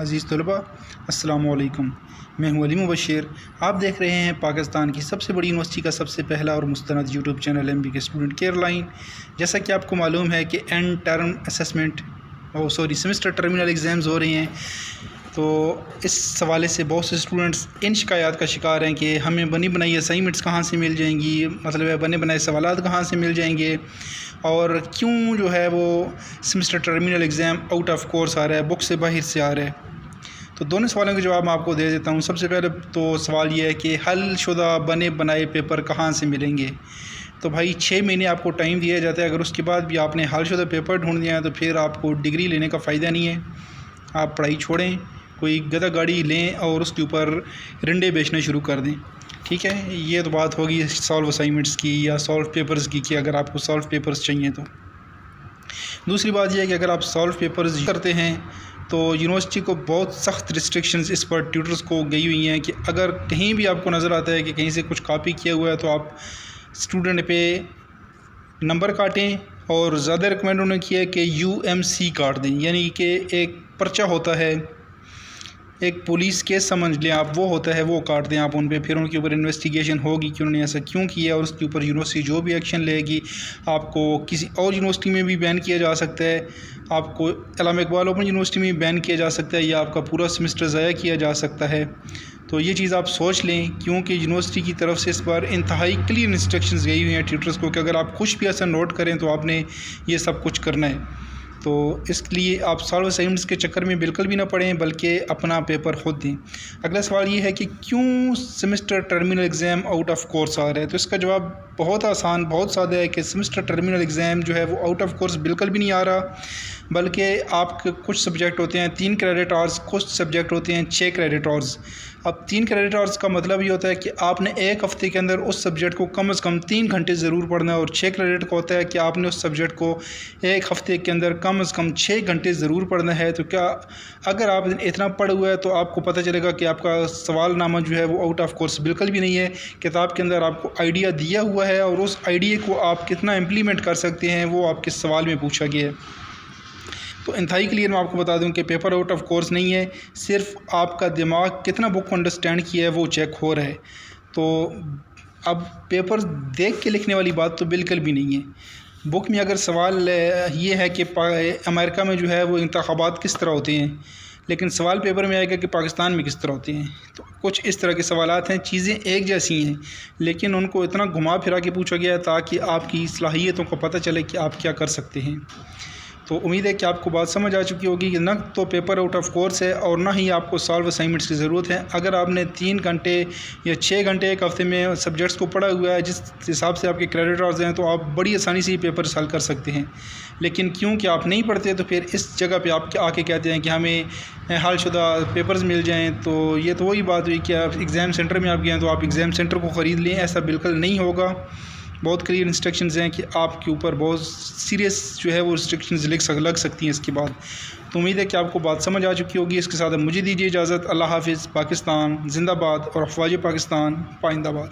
अज़ीज़ तलबा अस्सलामु अलैकुम। मैं हूं अली मुबशिर। आप देख रहे हैं पाकिस्तान की सबसे बड़ी यूनिवर्सिटी का सबसे पहला और मुस्तनद YouTube channel MBK student care line. जैसा कि आपको मालूम है कि end term assessment semester terminal exams हो रहे हैं, तो इस हवाले से बहुत से स्टूडेंट्स इन शिकायत का शिकार हैं कि हमें बनी बनाई असाइनमेंट्स कहाँ से मिल जाएंगी, मतलब बने बनाए सवालात कहाँ से मिल जाएंगे, और क्यों जो है वो semester terminal exam out of course आ रहा है, बुक से बाहर से आ रहा है। तो दोनों सवालों के जवाब मैं आपको दे देता हूँ। सबसे पहले तो सवाल ये है कि हल शुदा बने बनाए पेपर कहाँ से मिलेंगे। तो भाई 6 महीने आपको टाइम दिया जाता है, अगर उसके बाद भी आपने हल शुदा पेपर ढूंढ दिया है तो फिर आपको डिग्री लेने का फ़ायदा नहीं है। आप पढ़ाई छोड़ें, कोई गधा गाड़ी लें और उसके ऊपर रिंडे बेचना शुरू कर दें। ठीक है, ये तो बात होगी सॉल्व असाइनमेंट्स की या सॉल्व पेपर्स की कि अगर आपको सॉल्व पेपर्स चाहिए तो। दूसरी बात यह है कि अगर आप सॉल्व पेपर्स करते हैं तो यूनिवर्सिटी को बहुत सख्त रिस्ट्रिक्शंस इस पर ट्यूटर्स को गई हुई हैं कि अगर कहीं भी आपको नज़र आता है कि कहीं से कुछ कॉपी किया हुआ है तो आप स्टूडेंट पे नंबर काटें, और ज़्यादा रिकमेंड उन्होंने किया है कि UMC काट दें, यानी कि एक पर्चा होता है, एक पुलिस केस समझ लें आप, वो होता है, वो काट दें आप उन पे। फिर उनके ऊपर इन्वेस्टिगेशन होगी कि उन्होंने ऐसा क्यों किया, और उसके ऊपर यूनिवर्सिटी जो भी एक्शन लेगी, आपको किसी और यूनिवर्सिटी में भी बैन किया जा सकता है, आपको अल्लामा इकबाल ओपन यूनिवर्सिटी में बैन किया जा सकता है, या आपका पूरा सेमेस्टर ज़ाया किया जा सकता है। तो ये चीज़ आप सोच लें, क्योंकि यूनिवर्सिटी की तरफ से इस बार इंतहाई क्लियर इंस्ट्रक्शंस गई हुई हैं ट्यूटर्स को कि अगर आप कुछ भी ऐसा नोट करें तो आपने ये सब कुछ करना है। तो इसलिए आप सॉल्व असाइनमेंट्स के चक्कर में बिल्कुल भी ना पढ़ें, बल्कि अपना पेपर खुद दें। अगला सवाल ये है कि क्यों semester terminal exam out of course आ रहा है। तो इसका जवाब बहुत आसान, बहुत सादा है कि सेमेस्टर टर्मिनल एग्ज़ाम जो है वो आउट ऑफ कोर्स बिल्कुल भी नहीं आ रहा, बल्कि आपके कुछ सब्जेक्ट होते हैं 3 क्रेडिट आवर्स, कुछ सब्जेक्ट होते हैं 6 क्रेडिट आवर्स। अब 3 क्रेडिट आवर्स का मतलब ये होता है कि आपने एक हफ़्ते के अंदर उस सब्जेक्ट को कम से कम 3 घंटे ज़रूर पढ़ना है, और 6 क्रेडिट का होता है कि आपने उस सब्जेक्ट को एक हफ़्ते के अंदर कम से कम 6 घंटे ज़रूर पढ़ना है। तो क्या अगर आप इतना पढ़ हुआ है तो आपको पता चलेगा कि आपका सवालनामा जो है वो आउट ऑफ कोर्स बिल्कुल भी नहीं है। किताब के अंदर आपको आइडिया दिया हुआ है, और उस आइडिया को आप कितना इम्प्लीमेंट कर सकते हैं वो आपके सवाल में पूछा गया है। तो इंतहाई क्लियर मैं आपको बता दूं कि पेपर आउट ऑफ कोर्स नहीं है, सिर्फ आपका दिमाग कितना बुक को अंडरस्टैंड किया है वो चेक हो रहा है। तो अब पेपर देख के लिखने वाली बात तो बिल्कुल भी नहीं है। बुक में अगर सवाल ये है कि अमेरिका में जो है वो इंतखाबात किस तरह होते हैं, लेकिन सवाल पेपर में आएगा कि पाकिस्तान में किस तरह होते हैं। तो कुछ इस तरह के सवालात हैं, चीज़ें एक जैसी हैं, लेकिन उनको इतना घुमा फिरा के पूछा गया है ताकि आपकी सलाहियतों को पता चले कि आप क्या कर सकते हैं। तो उम्मीद है कि आपको बात समझ आ चुकी होगी कि न तो पेपर आउट ऑफ कोर्स है और ना ही आपको सॉल्व असाइनमेंट्स की ज़रूरत है। अगर आपने 3 घंटे या 6 घंटे एक हफ़्ते में सब्जेक्ट्स को पढ़ा हुआ है, जिस हिसाब से आपके क्रेडिट आवर्स हैं, तो आप बड़ी आसानी से ये पेपर हल कर सकते हैं। लेकिन क्योंकि आप नहीं पढ़ते तो फिर इस जगह पे आप आके कहते हैं कि हमें हल शुदा पेपर्स मिल जाएँ। तो ये तो वही बात हुई कि आप एग्ज़ाम सेंटर में आप गए हैं तो आप एग्ज़ाम सेंटर को ख़रीद लें, ऐसा बिल्कुल नहीं होगा। बहुत क्लियर इंस्ट्रक्शंस हैं कि आपके ऊपर बहुत सीरियस जो है वो रिस्ट्रिक्शंस लग सकती हैं इसके बाद। तो उम्मीद है कि आपको बात समझ आ चुकी होगी। इसके साथ मुझे दीजिए इजाज़त। अल्लाह हाफ़िज़। पाकिस्तान जिंदाबाद और अफ़वाज पाकिस्तान पाइंदाबाद।